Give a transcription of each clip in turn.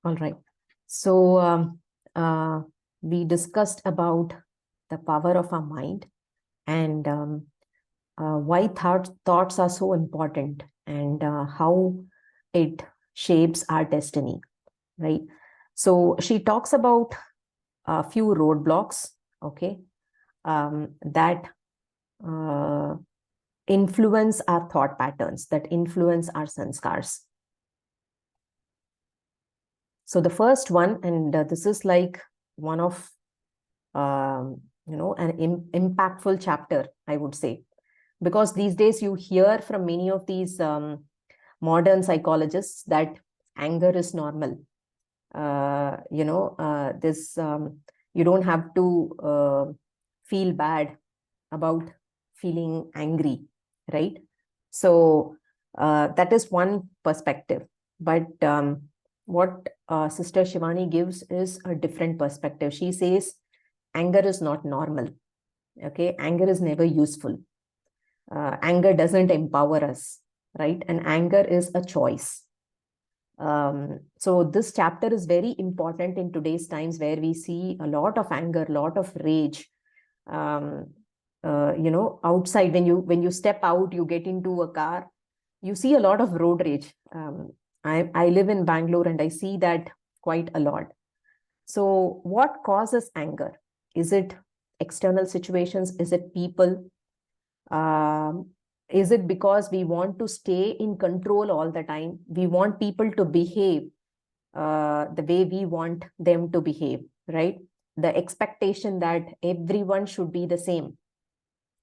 All right. So uh, we discussed about the power of our mind and why thoughts are so important and how it shapes our destiny, right? So she talks about a few roadblocks, okay, that uh, influence our thought patterns, that influence our sanskars. So the first one, and this is like one of an impactful chapter, I would say, because these days you hear from many of these modern psychologists that anger is normal. This you don't have to feel bad about feeling angry, right? So that is one perspective. But what Sister Shivani gives is a different perspective. She says anger is not normal. Okay, anger is never useful. Anger doesn't empower us, right? And anger is a choice. So this chapter is very important in today's times, where we see a lot of anger, a lot of rage. Outside, when you step out, you get into a car, you see a lot of road rage. I live in Bangalore and I see that quite a lot. So what causes anger? Is it external situations? Is it people? Is it because we want to stay in control all the time? We want people to behave the way we want them to behave, right? The expectation that everyone should be the same.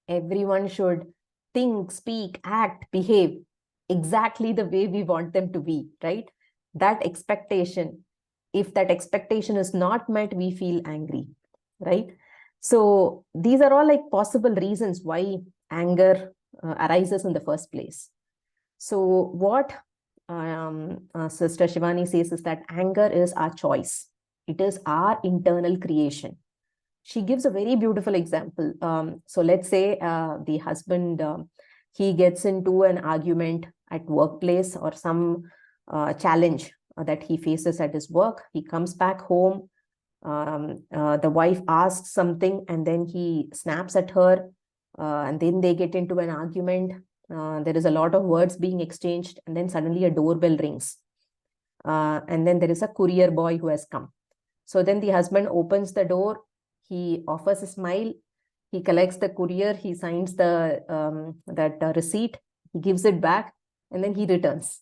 Everyone should think, speak, act, behave exactly the way we want them to be, right? That expectation, if that expectation is not met, we feel angry, right? So these are all like possible reasons why anger arises in the first place. So what Sister Shivani says is that anger is our choice. It is our internal creation. She gives a very beautiful example. So let's say the husband, he gets into an argument at workplace or some challenge that he faces at his work. He comes back home. The wife asks something and then he snaps at her, and then they get into an argument. There is a lot of words being exchanged, and then suddenly a doorbell rings. And then there is a courier boy who has come. So then the husband opens the door, he offers a smile, he collects the courier, he signs that receipt, he gives it back, and then he returns,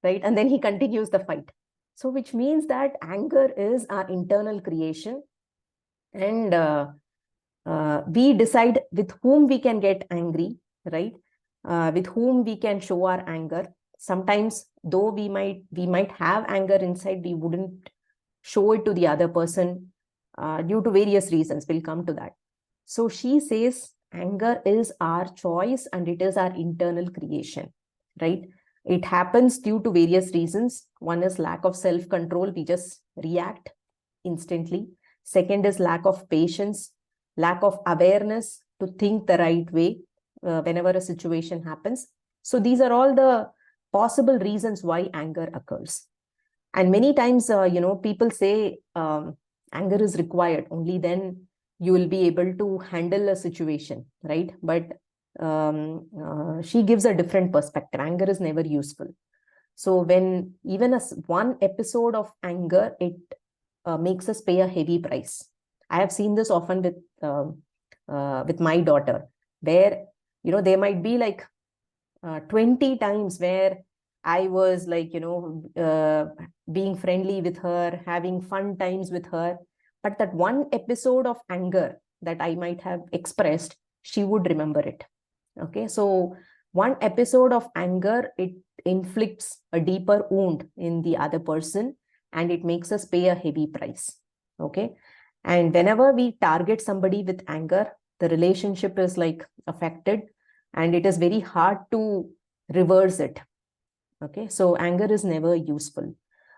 right? And then he continues the fight. So which means that anger is our internal creation, and we decide with whom we can get angry, right? With whom we can show our anger. Sometimes, though we might have anger inside, we wouldn't show it to the other person due to various reasons. We'll come to that. So she says anger is our choice and it is our internal creation, right? It happens due to various reasons. One is lack of self-control. We just react instantly. Second is lack of patience, lack of awareness to think the right way whenever a situation happens. So these are all the possible reasons why anger occurs. And many times, people say anger is required. Only then you will be able to handle a situation, right? But she gives a different perspective. Anger is never useful. So when even one episode of anger, it makes us pay a heavy price. I have seen this often with my daughter, where there might be like 20 times where I was like, being friendly with her, having fun times with her. But that one episode of anger that I might have expressed, she would remember it. Okay. So one episode of anger, it inflicts a deeper wound in the other person and it makes us pay a heavy price. Okay. And whenever we target somebody with anger, the relationship is like affected and it is very hard to reverse it. Okay, so anger is never useful,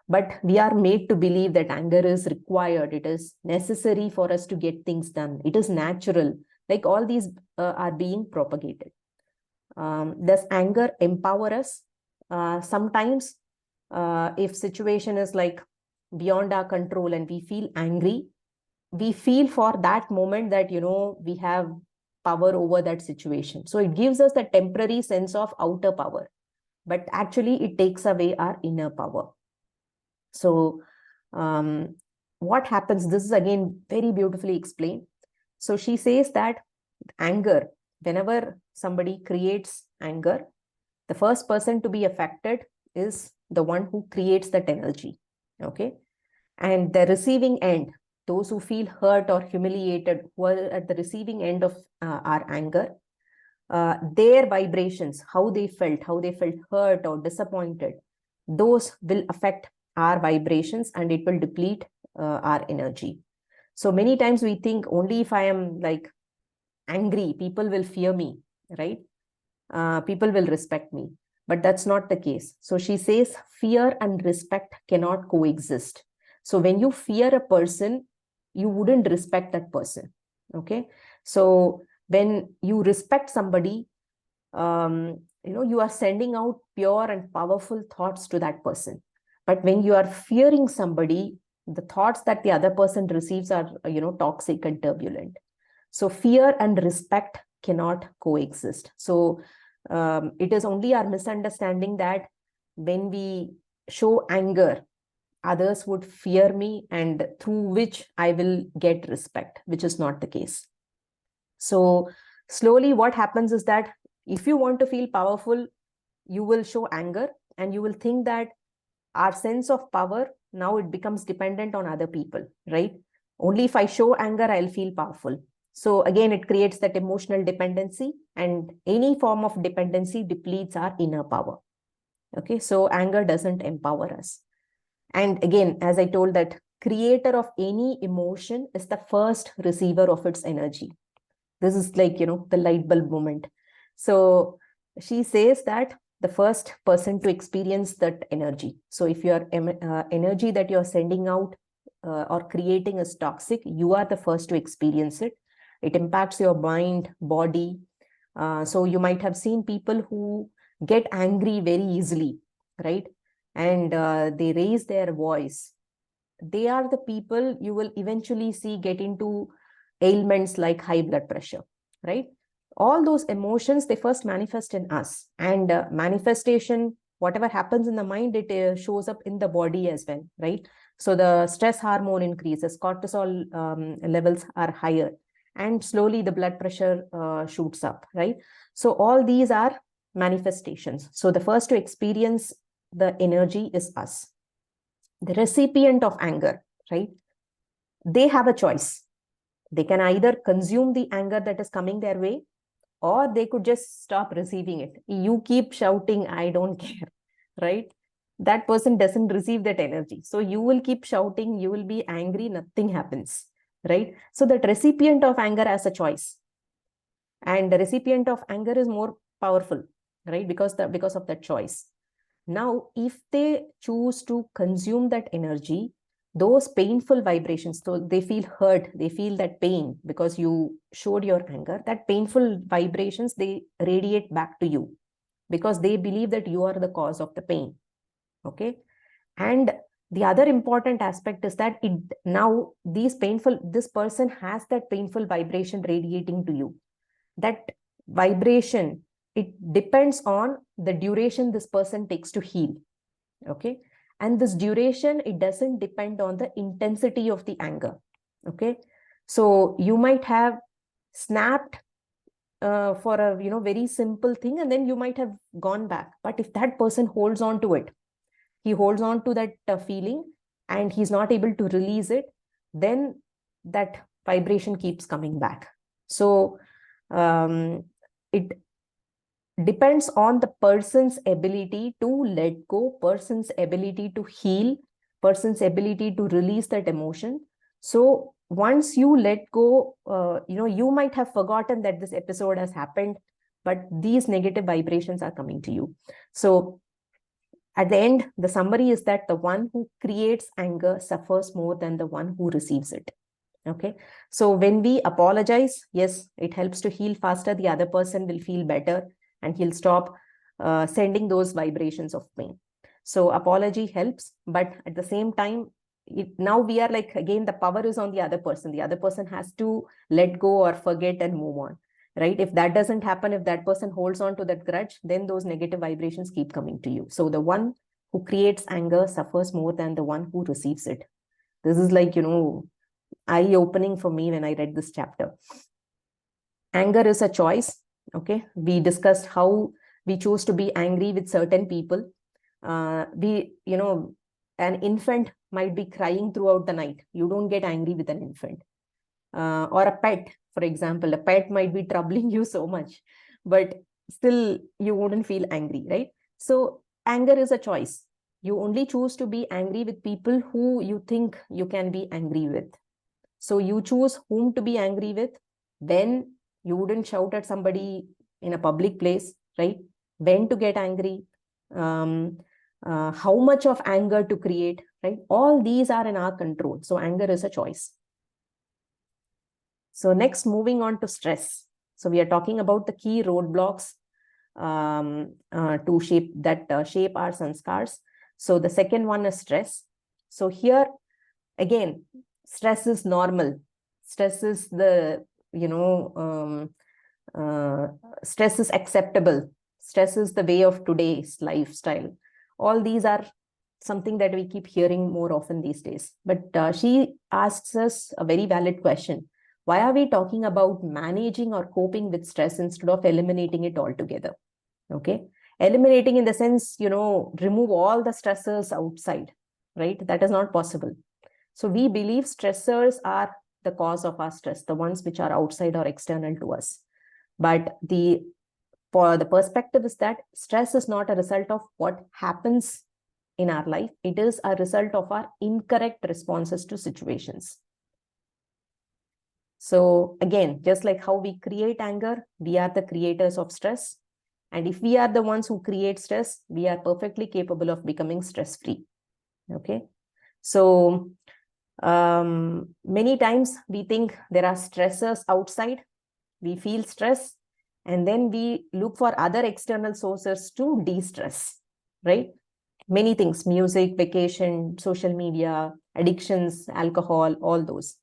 but we are made to believe that anger is required. It is necessary for us to get things done. It is natural. Like all these are being propagated. Does anger empower us? Sometimes, if situation is like beyond our control and we feel angry, we feel for that moment that, we have power over that situation. So it gives us a temporary sense of outer power, but actually it takes away our inner power. So what happens, this is again very beautifully explained. So she says that anger, whenever somebody creates anger, the first person to be affected is the one who creates that energy. Okay. And the receiving end, those who feel hurt or humiliated, who are at the receiving end of our anger, their vibrations, how they felt hurt or disappointed, those will affect our vibrations and it will deplete our energy. So many times we think only if I am like angry, people will fear me, right? People will respect me, but that's not the case. So she says fear and respect cannot coexist. So when you fear a person, you wouldn't respect that person. Okay. So when you respect somebody, you are sending out pure and powerful thoughts to that person. But when you are fearing somebody, the thoughts that the other person receives are, toxic and turbulent. So fear and respect cannot coexist. So it is only our misunderstanding that when we show anger, others would fear me and through which I will get respect, which is not the case. So slowly what happens is that if you want to feel powerful, you will show anger and you will think that our sense of power, now it becomes dependent on other people, right? Only if I show anger, I'll feel powerful. So again, it creates that emotional dependency, and any form of dependency depletes our inner power. Okay, so anger doesn't empower us. And again, as I told, that creator of any emotion is the first receiver of its energy. This is like, the light bulb moment. So she says that the first person to experience that energy. So if your energy that you're sending out or creating is toxic, you are the first to experience it. It impacts your mind, body. So you might have seen people who get angry very easily, right? And they raise their voice. They are the people you will eventually see get into ailments like high blood pressure, right? All those emotions, they first manifest in us, and manifestation, whatever happens in the mind, it shows up in the body as well, right? So the stress hormone increases, cortisol levels are higher, and slowly the blood pressure shoots up, right? So all these are manifestations. So the first to experience the energy is us. The recipient of anger, right? They have a choice. They can either consume the anger that is coming their way, or they could just stop receiving it. You keep shouting, I don't care, right? That person doesn't receive that energy. So you will keep shouting, you will be angry, nothing happens, right? So that recipient of anger has a choice. And the recipient of anger is more powerful, right? Because of that choice. Now, if they choose to consume that energy, those painful vibrations, so they feel hurt, they feel that pain because you showed your anger, that painful vibrations, they radiate back to you because they believe that you are the cause of the pain. Okay. And the other important aspect is that this person has that painful vibration radiating to you. That vibration, it depends on the duration this person takes to heal. Okay. And this duration, it doesn't depend on the intensity of the anger. Okay. So you might have snapped for a very simple thing, and then you might have gone back. But if that person holds on to it, he holds on to that feeling and he's not able to release it, then that vibration keeps coming back. So it depends on the person's ability to let go, person's ability to heal, person's ability to release that emotion. So once you let go, you might have forgotten that this episode has happened, but these negative vibrations are coming to you. So at the end, the summary is that the one who creates anger suffers more than the one who receives it. Okay. So when we apologize, yes, it helps to heal faster. The other person will feel better and he'll stop sending those vibrations of pain. So apology helps, but at the same time, now we are like, again, the power is on the other person. The other person has to let go or forget and move on, right? If that doesn't happen, if that person holds on to that grudge, then those negative vibrations keep coming to you. So the one who creates anger suffers more than the one who receives it. This is like, eye-opening for me when I read this chapter. Anger is a choice. Okay, we discussed how we choose to be angry with certain people. An infant might be crying throughout the night. You don't get angry with an infant. Or a pet, for example. A pet might be troubling you so much, but still you wouldn't feel angry, right? So anger is a choice. You only choose to be angry with people who you think you can be angry with. So you choose whom to be angry with. When you wouldn't shout at somebody in a public place, right? When to get angry, how much of anger to create, right? All these are in our control. So anger is a choice. So next, moving on to stress. So we are talking about the key roadblocks to shape our sanskars. So the second one is stress. So here again, stress is normal. Stress is stress is acceptable. Stress is the way of today's lifestyle. All these are something that we keep hearing more often these days. But she asks us a very valid question. Why are we talking about managing or coping with stress instead of eliminating it altogether? Okay. Eliminating in the sense, remove all the stressors outside, right? That is not possible. So we believe stressors are the cause of our stress, the ones which are outside or external to us. But the perspective is that stress is not a result of what happens in our life. It is a result of our incorrect responses to situations. So again, just like how we create anger, we are the creators of stress. And if we are the ones who create stress, we are perfectly capable of becoming stress-free. Okay. So many times we think there are stressors outside. We feel stress, and then we look for other external sources to de-stress, right? Many things: music, vacation, social media, addictions, alcohol, all those.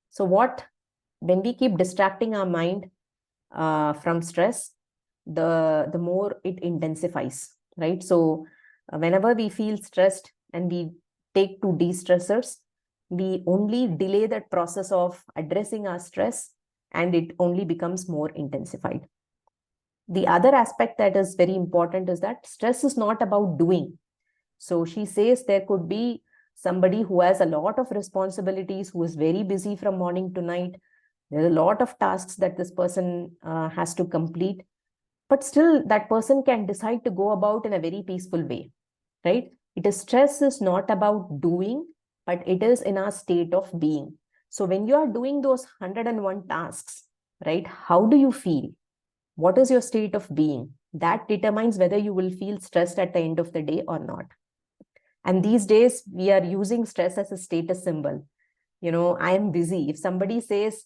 So when we keep distracting our mind from stress, the more it intensifies, right? So whenever we feel stressed and we take to de-stressors, we only delay that process of addressing our stress, and it only becomes more intensified. The other aspect that is very important is that stress is not about doing. So she says there could be somebody who has a lot of responsibilities, who is very busy from morning to night. There are a lot of tasks that this person has to complete, but still that person can decide to go about in a very peaceful way, right? Stress is not about doing, but it is in our state of being. So when you are doing those 101 tasks, right, how do you feel? What is your state of being? That determines whether you will feel stressed at the end of the day or not. And these days, we are using stress as a status symbol. I am busy. If somebody says,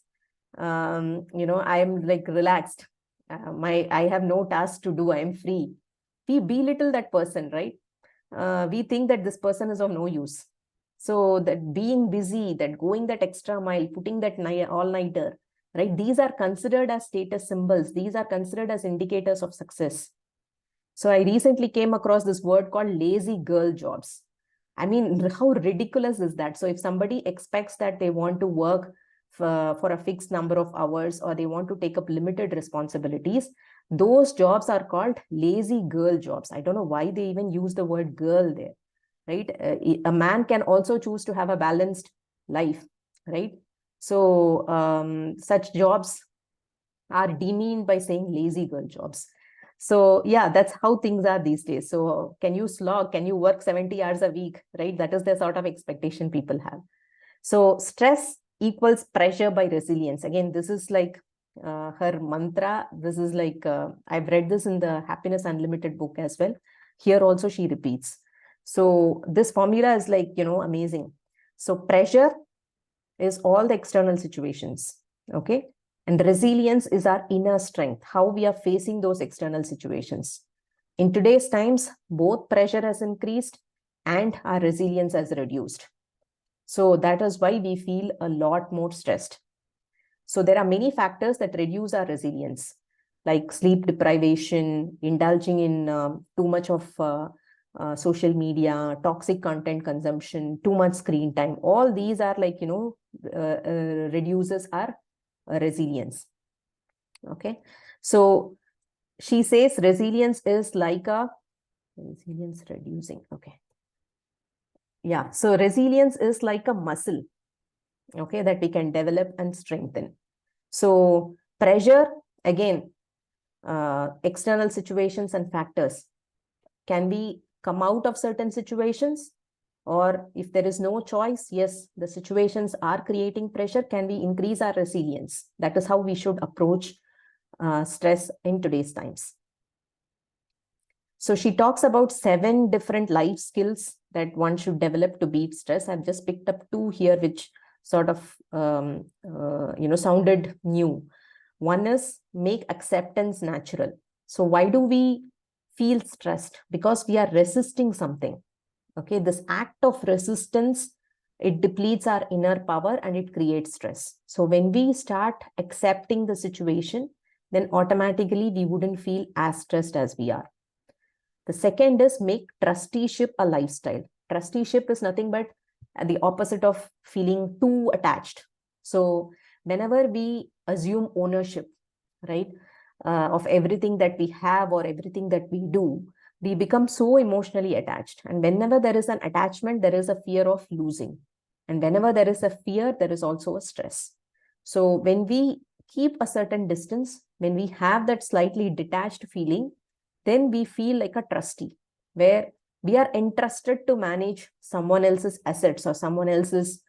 I am like relaxed, I have no task to do, I am free, we belittle that person, right? We think that this person is of no use. So that being busy, that going that extra mile, putting that all-nighter, right? These are considered as status symbols. These are considered as indicators of success. So I recently came across this word called lazy girl jobs. I mean, how ridiculous is that? So if somebody expects that they want to work for a fixed number of hours, or they want to take up limited responsibilities, those jobs are called lazy girl jobs. I don't know why they even use the word girl there, right? A man can also choose to have a balanced life, right? So such jobs are demeaned by saying lazy girl jobs. So yeah, that's how things are these days. So can you slog? Can you work 70 hours a week, right? That is the sort of expectation people have. So stress equals pressure by resilience. Again, this is like her mantra. This is like, I've read this in the Happiness Unlimited book as well. Here also she repeats. So this formula is like, amazing. So pressure is all the external situations, okay? And resilience is our inner strength, how we are facing those external situations. In today's times, both pressure has increased and our resilience has reduced. So that is why we feel a lot more stressed. So there are many factors that reduce our resilience, like sleep deprivation, indulging in too much of social media, toxic content consumption, too much screen time. All these are like, reduces our resilience. Okay. So she says resilience is like a resilience reducing. Okay. Yeah. So resilience is like a muscle, okay, that we can develop and strengthen. So pressure, again, external situations and factors. Can we come out of certain situations? Or if there is no choice, yes, the situations are creating pressure. Can we increase our resilience? That is how we should approach stress in today's times. So she talks about 7 different life skills that one should develop to beat stress. I've just picked up 2 here, which sort of, sounded new. One is make acceptance natural. So why do we feel stressed? Because we are resisting something. Okay, this act of resistance, it depletes our inner power and it creates stress. So when we start accepting the situation, then automatically we wouldn't feel as stressed as we are. The second is make trusteeship a lifestyle. Trusteeship is nothing but the opposite of feeling too attached. So whenever we assume ownership, right, of everything that we have or everything that we do, we become so emotionally attached. And whenever there is an attachment, there is a fear of losing. And whenever there is a fear, there is also a stress. So when we keep a certain distance, when we have that slightly detached feeling, then we feel like a trustee, where we are entrusted to manage someone else's assets or someone else's,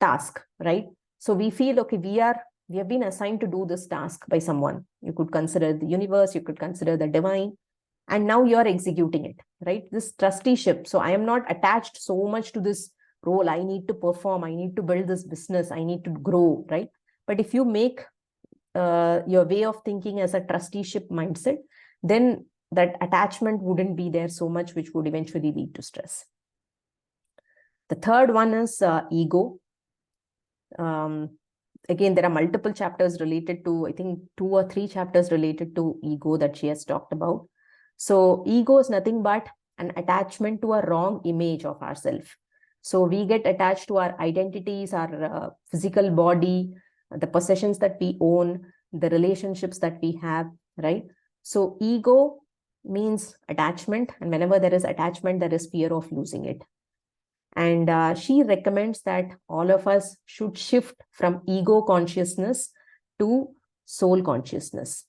task, right? So we feel, okay, we have been assigned to do this task by someone. You could consider the universe, you could consider the divine, and now you are executing it, right? This trusteeship. So I am not attached so much to this role. I need to perform, I need to build this business, I need to grow, right? But if you make your way of thinking as a trusteeship mindset, then that attachment wouldn't be there so much, which would eventually lead to stress. The third one is ego. Again, there are multiple chapters related to, I think 2 or 3 chapters related to ego that she has talked about. So ego is nothing but an attachment to a wrong image of ourselves. So we get attached to our identities, our physical body, the possessions that we own, the relationships that we have, right? So ego means attachment, and whenever there is attachment, there is fear of losing it. And she recommends that all of us should shift from ego consciousness to soul consciousness.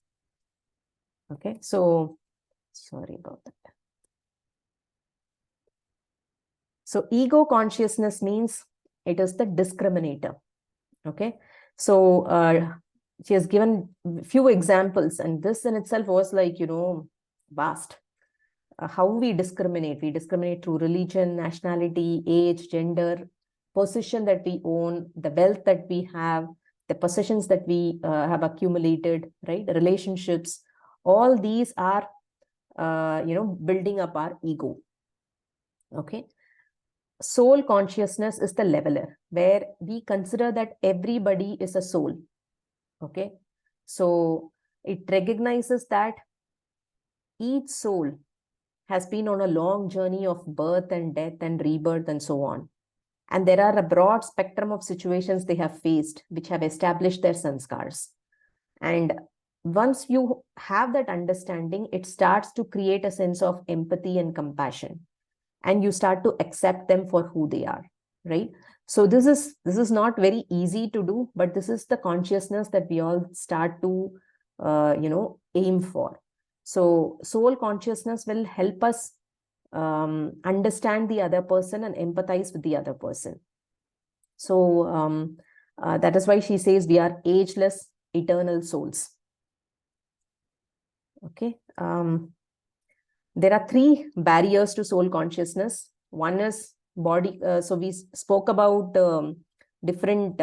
Okay, so sorry about that. So ego consciousness means it is the discriminator. Okay, so she has given a few examples, and this in itself was like, vast. How we discriminate through religion, nationality, age, gender, position that we own, the wealth that we have, the possessions that we have accumulated, right? The relationships, all these are, building up our ego. Okay. Soul consciousness is the leveler, where we consider that everybody is a soul. Okay. So it recognizes that each soul has been on a long journey of birth and death and rebirth and so on. And there are a broad spectrum of situations they have faced, which have established their sanskars. And once you have that understanding, it starts to create a sense of empathy and compassion. And you start to accept them for who they are, right? So this is not very easy to do, but this is the consciousness that we all start to, aim for. So soul consciousness will help us understand the other person and empathize with the other person. So that is why she says we are ageless, eternal souls. Okay. There are 3 barriers to soul consciousness. One is body. So we spoke about different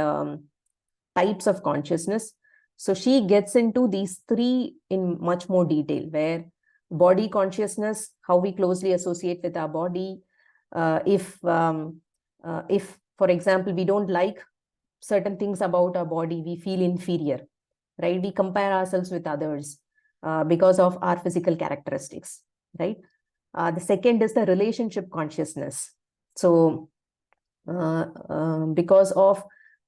types of consciousness. So she gets into these 3 in much more detail, where Body consciousness, how we closely associate with our body. If, for example, we don't like certain things about our body, we feel inferior, right? We compare ourselves with others because of our physical characteristics, right? The second is the relationship consciousness. So because of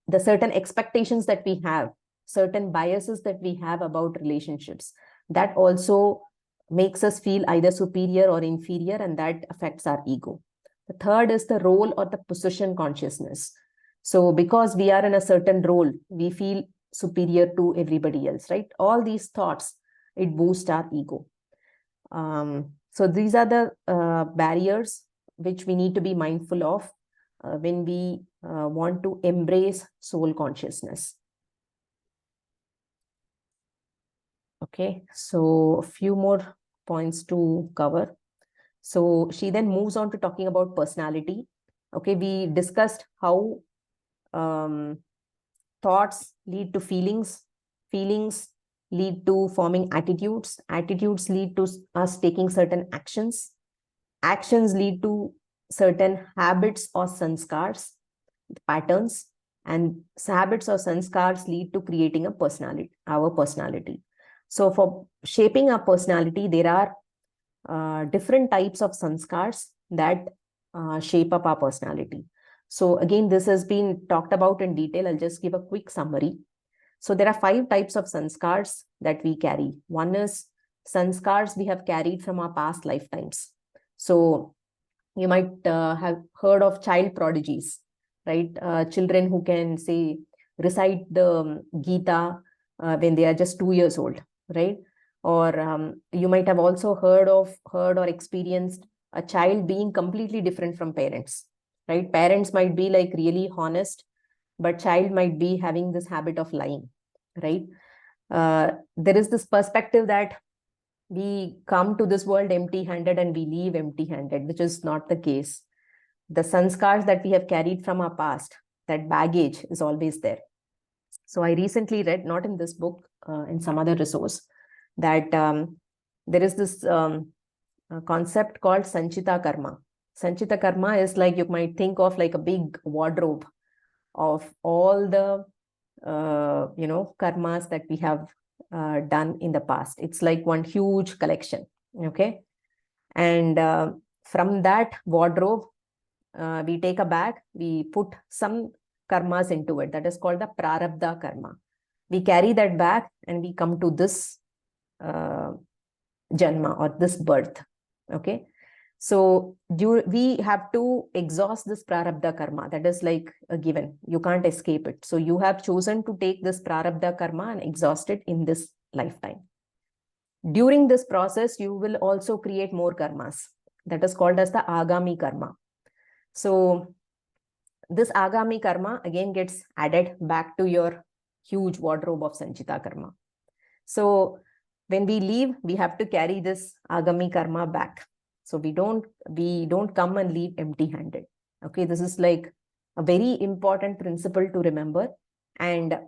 the certain expectations that we have, certain biases that we have about relationships, that also makes us feel either superior or inferior, and that affects our ego. The third is the role or the position consciousness. So because we are in a certain role, we feel superior to everybody else, right? All these thoughts, it boosts our ego. So these are the barriers which we need to be mindful of when we want to embrace soul consciousness. Okay, so a few more points to cover. So she then moves on to talking about personality. Okay, we discussed how thoughts lead to feelings, feelings lead to forming attitudes, attitudes lead to us taking certain actions, actions lead to certain habits or sanskars, patterns, and habits or sanskars lead to creating a personality, our personality. So for shaping our personality, there are different types of sanskars that shape up our personality. So again, this has been talked about in detail. I'll just give a quick summary. So there are 5 types of sanskars that we carry. One is sanskars we have carried from our past lifetimes. So you might have heard of child prodigies, right? Children who can say, recite the Gita when they are just 2 years old, right? Or you might have also heard or experienced a child being completely different from parents, right? Parents might be like really honest, but child might be having this habit of lying, right? There is this perspective that we come to this world empty-handed and we leave empty-handed, which is not the case. The sanskars that we have carried from our past, that baggage is always there. So I recently read, not in this book, in some other resource, that there is this concept called Sanchita Karma. Sanchita Karma is like, you might think of like a big wardrobe of all the karmas that we have done in the past. It's like one huge collection, okay? And from that wardrobe, we take a bag, we put some karmas into it. That is called the prarabdha karma. We carry that bag and we come to this janma or this birth, okay? So we have to exhaust this prarabdha karma. That is like a given. You can't escape it. So you have chosen to take this prarabdha karma and exhaust it in this lifetime. During this process, you will also create more karmas. That is called as the agami karma. So this agami karma again gets added back to your huge wardrobe of sanchita karma. So when we leave, we have to carry this agami karma back. So we don't come and leave empty-handed. Okay, this is like a very important principle to remember. And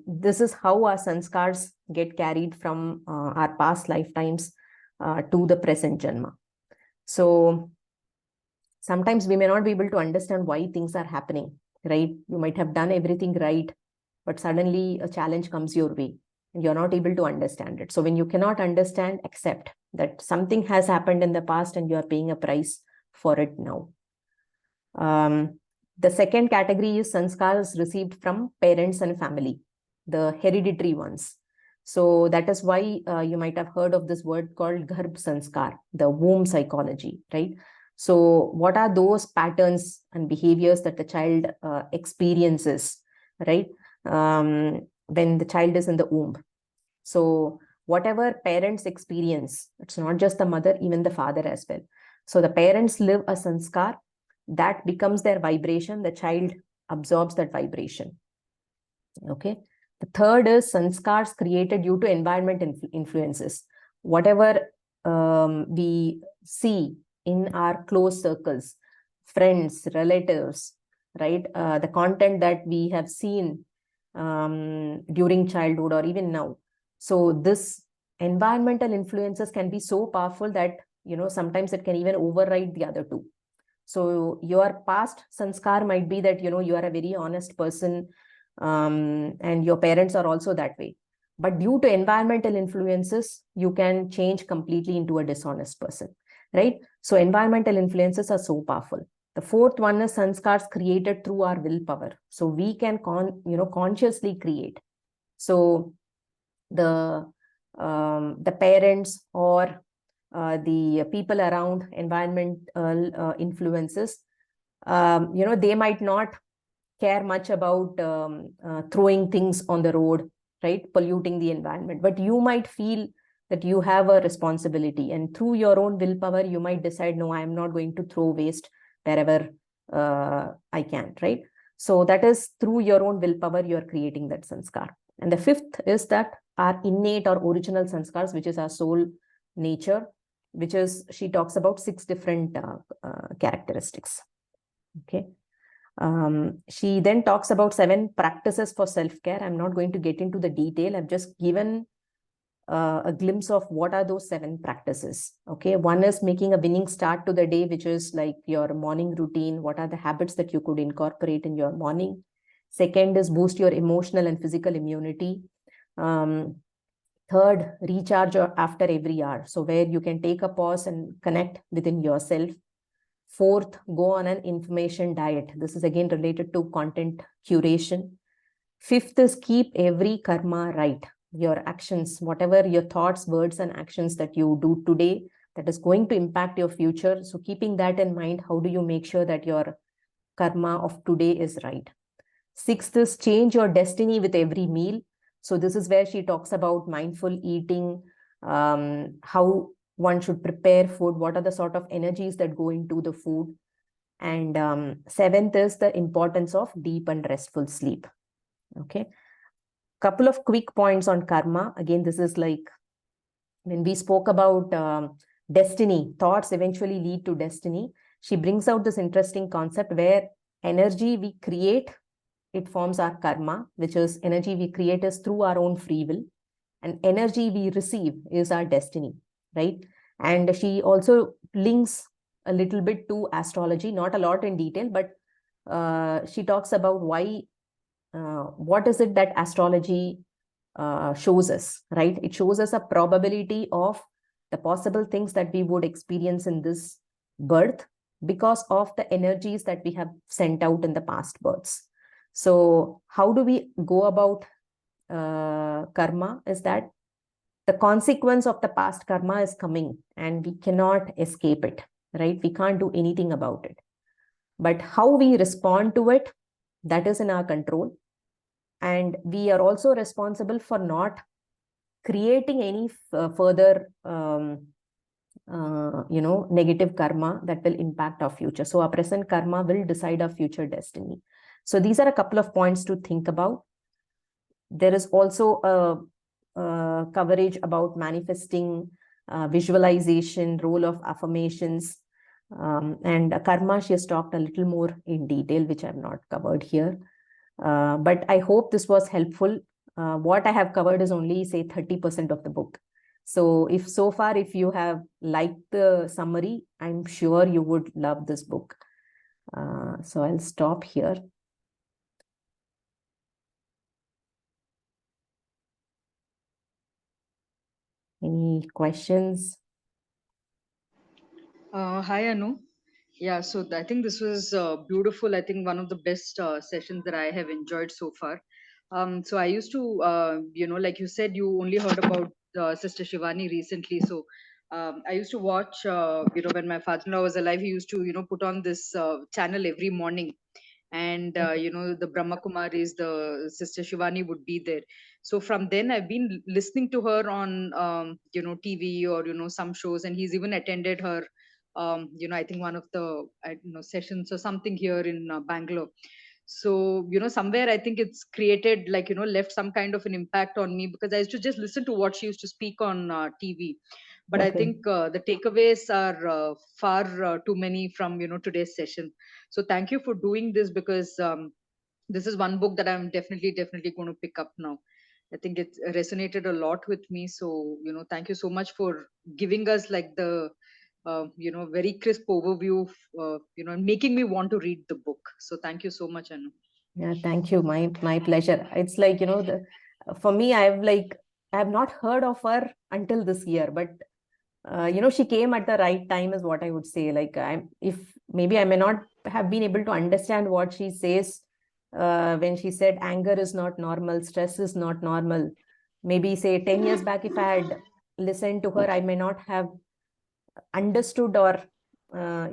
this is how our sanskars get carried from our past lifetimes to the present janma. So sometimes we may not be able to understand why things are happening, right? You might have done everything right, but suddenly a challenge comes your way and you're not able to understand it. So when you cannot understand, accept that something has happened in the past and you are paying a price for it now. The second category is sanskars received from parents and family, the hereditary ones. So that is why you might have heard of this word called garbh sanskar, the womb psychology, right? So what are those patterns and behaviors that the child experiences, right? When the child is in the womb. So whatever parents experience, it's not just the mother, even the father as well. So the parents live a sanskar that becomes their vibration. The child absorbs that vibration. Okay. The third is sanskars created due to environment influences. Whatever we see in our close circles, friends, relatives, right? The content that we have seen during childhood or even now. So this environmental influences can be so powerful that, sometimes it can even override the other two. So your past sanskar might be that, you are a very honest person, and your parents are also that way. But due to environmental influences, you can change completely into a dishonest person, right? So environmental influences are so powerful. The fourth one is sanskars created through our willpower. So we can consciously create. So the parents or the people around environmental influences, they might not care much about throwing things on the road, right? Polluting the environment. But you might feel that you have a responsibility, and through your own willpower, you might decide, no, I am not going to throw waste wherever I can, right? So that is through your own willpower, you're creating that sanskar. And the fifth is that our innate or original sanskars, which is our soul nature, which is, she talks about 6 different characteristics. Okay. She then talks about 7 practices for self-care. I'm not going to get into the detail. I've just given a glimpse of what are those 7 practices. Okay. One is making a winning start to the day, which is like your morning routine. What are the habits that you could incorporate in your morning? Second is boost your emotional and physical immunity. Third, recharge after every hour. So where you can take a pause and connect within yourself. Fourth, go on an information diet. This is again related to content curation. Fifth is keep every karma right. Your actions, whatever your thoughts, words, and actions that you do today, that is going to impact your future. So keeping that in mind, how do you make sure that your karma of today is right? Sixth is change your destiny with every meal. So this is where she talks about mindful eating, how one should prepare food, what are the sort of energies that go into the food. And seventh is the importance of deep and restful sleep. Okay. Couple of quick points on karma. Again, this is like when we spoke about destiny, thoughts eventually lead to destiny. She brings out this interesting concept where energy we create, it forms our karma, which is energy we create is through our own free will, and energy we receive is our destiny, right? And she also links a little bit to astrology, not a lot in detail, but she talks about why, what is it that astrology shows us, right? It shows us a probability of the possible things that we would experience in this birth because of the energies that we have sent out in the past births. So how do we go about karma is that the consequence of the past karma is coming and we cannot escape it, right? We can't do anything about it. But how we respond to it, that is in our control. And we are also responsible for not creating any further negative karma that will impact our future. So our present karma will decide our future destiny. So these are a couple of points to think about. There is also a coverage about manifesting, visualization, role of affirmations, and karma she has talked a little more in detail, which I have not covered here. But I hope this was helpful. What I have covered is only, say, 30% of the book. So if so far, if you have liked the summary, I'm sure you would love this book. So I'll stop here. Any questions? Hi, Anu. Yeah, so I think this was beautiful. I think one of the best sessions that I have enjoyed so far. So I used to, like you said, you only heard about Sister Shivani recently. So I used to watch, when my father-in-law was alive, he used to, put on this channel every morning. And, the Brahma Kumaris, the Sister Shivani would be there. So from then I've been listening to her on, TV or, some shows. And he's even attended her I think one of the sessions or something here in Bangalore. So somewhere I think it's created, like, left some kind of an impact on me, because I used to just listen to what she used to speak on TV. But I Okay. think the takeaways are far too many from today's session. So thank you for doing this, because this is one book that I'm definitely going to pick up now. I think it resonated a lot with me. So, thank you so much for giving us like the, very crisp overview, and making me want to read the book. So thank you so much, Anu. Yeah, thank you. My pleasure. It's like, for me, I have not heard of her until this year, but she came at the right time is what I would say. Like, if maybe I may not have been able to understand what she says when she said anger is not normal, stress is not normal. Maybe say 10 years back, if I had listened to her, I may not have understood, or I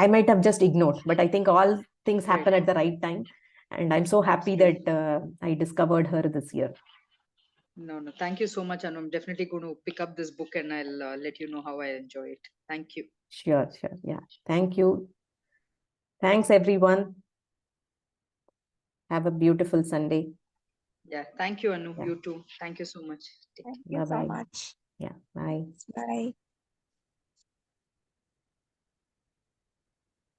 might have just ignored. But I think all things Great. happen at the right time, and I'm so happy Absolutely. that I discovered her this year. No. Thank you so much, Anu. I'm definitely going to pick up this book and I'll let you know how I enjoy it. Thank you. Sure. Yeah. Thank you. Thanks, everyone. Have a beautiful Sunday. Yeah. Thank you, Anu. Yeah. You too. Thank you so much. Take care. Thank you so Bye-bye. much. Yeah. Bye. Bye.